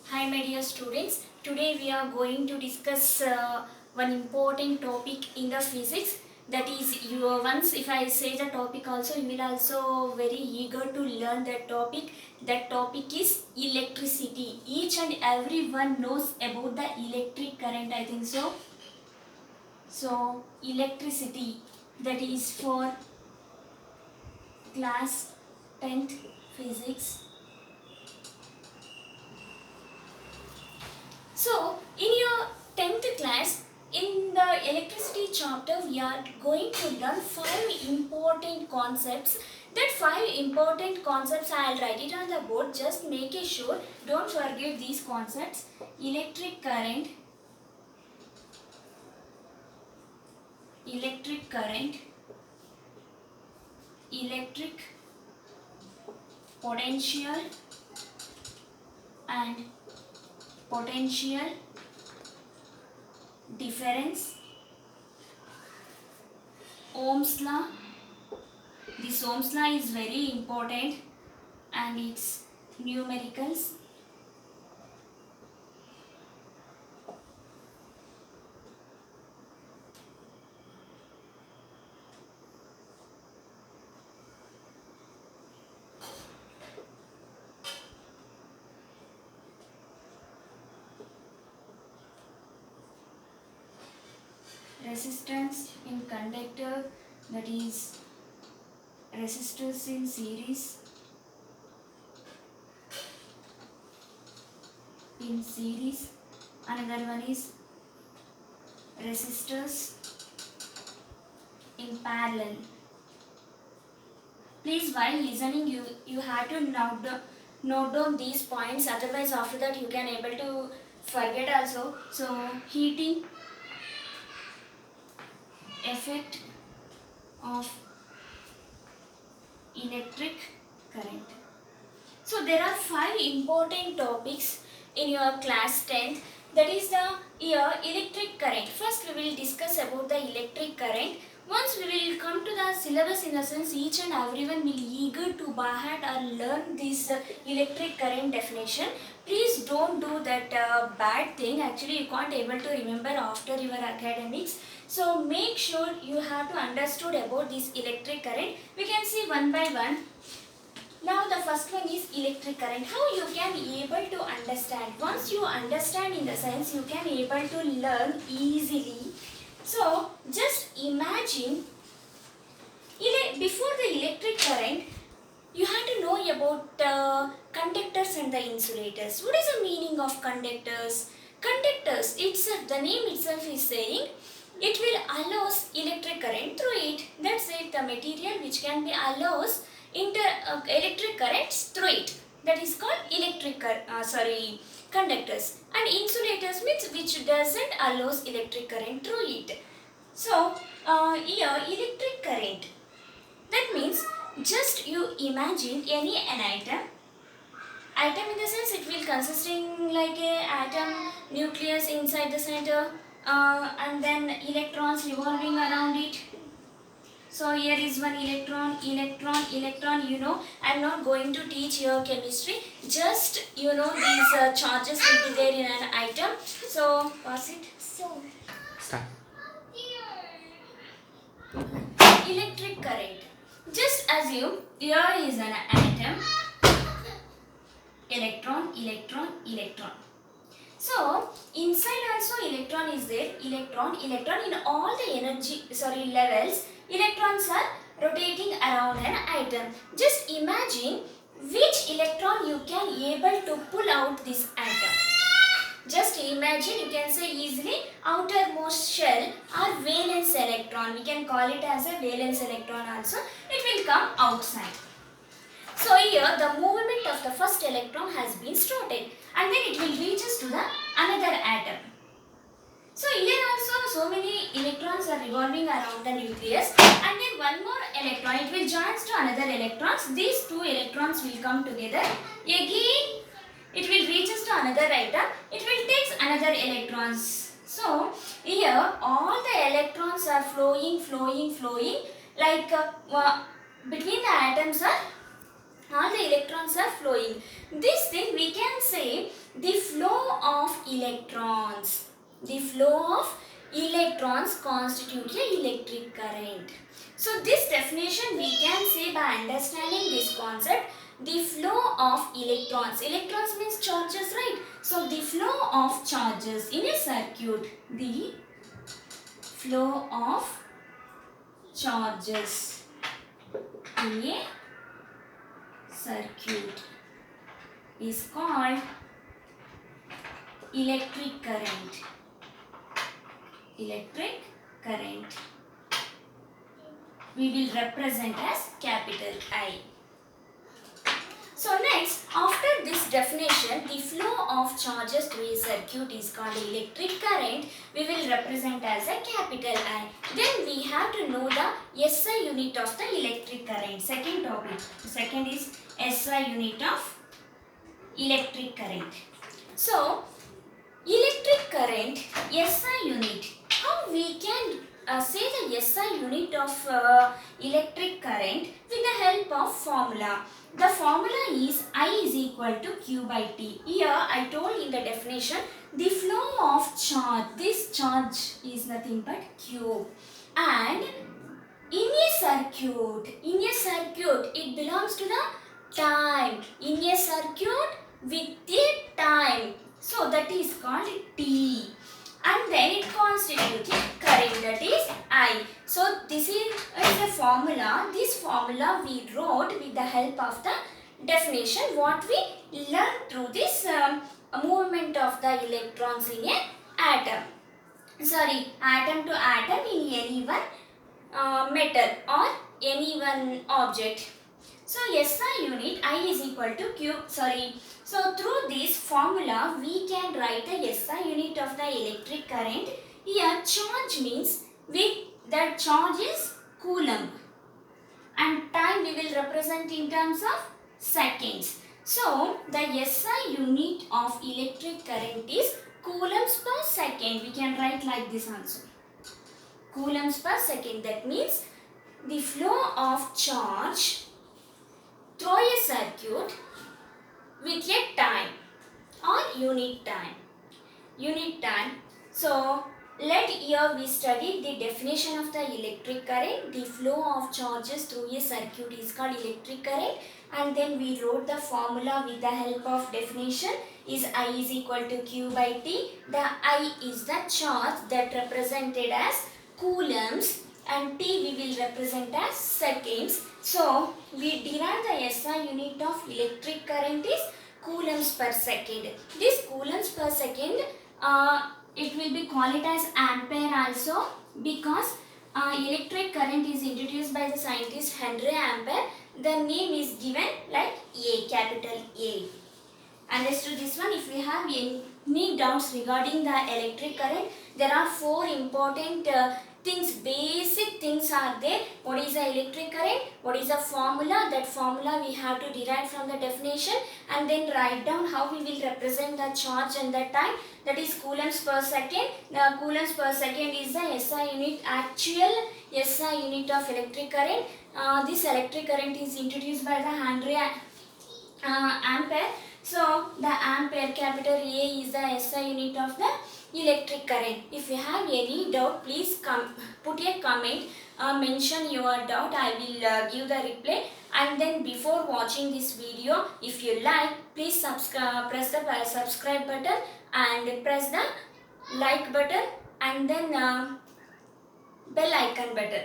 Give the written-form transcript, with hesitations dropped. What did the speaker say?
Hi my dear students, today we are going to discuss one important topic in the physics, that is your once if I say the topic also you will also very eager to learn that topic. That topic is electricity. Each and everyone knows about the electric current, I think so. So electricity, that is for class 10th physics. So, in your 10th class, in the electricity chapter, we are going to learn 5 important concepts. That 5 important concepts, I will write it on the board. Just make it sure, don't forget these concepts. Electric current, electric current, electric potential and potential difference, Ohm's law. This Ohm's law is very important and its numericals. Resistance in conductor, that is resistors in series, another one is resistors in parallel. Please while listening you have to note down these points, otherwise after that you can able to forget also. So heating effect of electric current. So there are 5 important topics in your class 10th, that is the electric current. First we will discuss about the electric current. Once we will come to the syllabus, in the sense each and everyone will eager to by heart or learn this electric current definition. Please don't do that bad thing. Actually you can't able to remember after your academics. So make sure you have to understood about this electric current. We can see one by one. Now the first one is electric current. How you can able to understand? Once you understand, in the sense you can able to learn easily. So just imagine, before the electric current, you have to know about conductors and the insulators. What is the meaning of conductors? Conductors, the name itself is saying it will allows electric current through it. That's it, the material which can be allows electric currents through it. That is called conductors. And insulators means which doesn't allows electric current through it. So here electric current, that means just you imagine an item in the sense it will consisting like a atom, nucleus inside the center, and then electrons revolving around it. So here is one electron, you know. I am not going to teach your chemistry, just you know these charges will be there in an item. So pass it. So Start. electric current, just assume here is an atom, electron. So inside also electron is there, electron in all the energy levels, electrons are rotating around an atom. Just imagine which electron you can able to pull out this atom. Just imagine, you can say easily outermost shell or valence electron, we can call it as a valence electron also, it will come outside. So here the movement of the first electron has been started and then it will reach us to the another atom. So here also so many electrons are revolving around the nucleus, and then one more electron, it will join to another electrons. These two electrons will come together. Again it will reach us to another atom. It will take another electrons. So here all the electrons are flowing like between the atoms are all the electrons are flowing. This thing we can say the flow of electrons. The flow of electrons constitute a electric current. So this definition we can say by understanding this concept, the flow of electrons. Electrons means charges, right? So the flow of charges in a circuit. The flow of charges in a circuit is called electric current. Electric current. We will represent as capital I. So next, after this definition, the flow of charges through a circuit is called electric current. We will represent as a capital I. Then we have to know the SI unit of the electric current. Second topic. Second is SI unit of electric current. So, electric current, SI unit. How we can say the SI unit of electric current with the help of formula. The formula is I is equal to Q by T. Here I told in the definition, the flow of charge. This charge is nothing but Q. And in a circuit, it belongs to the time. In a circuit with a time. So that is called T. And then it constitutes a current, that is I. So this is a formula. This formula we wrote with the help of the definition what we learned through this movement of the electrons in a atom. Sorry, atom to atom in any one metal or any one object. So SI unit I is equal to Q. So through this formula we can write the SI unit of the electric current. Here charge means the charge is coulomb and time we will represent in terms of seconds. So the SI unit of electric current is coulombs per second. We can write like this also. Coulombs per second. That means the flow of charge through a circuit with a time or unit time. Unit time. So here we studied the definition of the electric current. The flow of charges through a circuit is called electric current, and then we wrote the formula with the help of definition is I is equal to Q by T. The I is the charge that represented as coulombs and T we will represent as seconds. So we derive the SI unit of electric current is coulombs per second. This coulombs per second it will be called as ampere also, because electric current is introduced by the scientist Henry Ampere. The name is given like A, capital A. Understood this one? If you have any doubts regarding the electric current, there are four important things, basic things are there. What is the electric current? What is the formula? That formula we have to derive from the definition and then write down how we will represent the charge and the time. That is coulombs per second. The coulombs per second is the SI unit, actual SI unit of electric current. This electric current is introduced by the Henry Ampere. So the ampere, capital A, is the SI unit of the electric current. If you have any doubt, please put a comment, mention your doubt. I will give the reply. And then before watching this video, if you like, please press the subscribe button and press the like button and then bell icon button.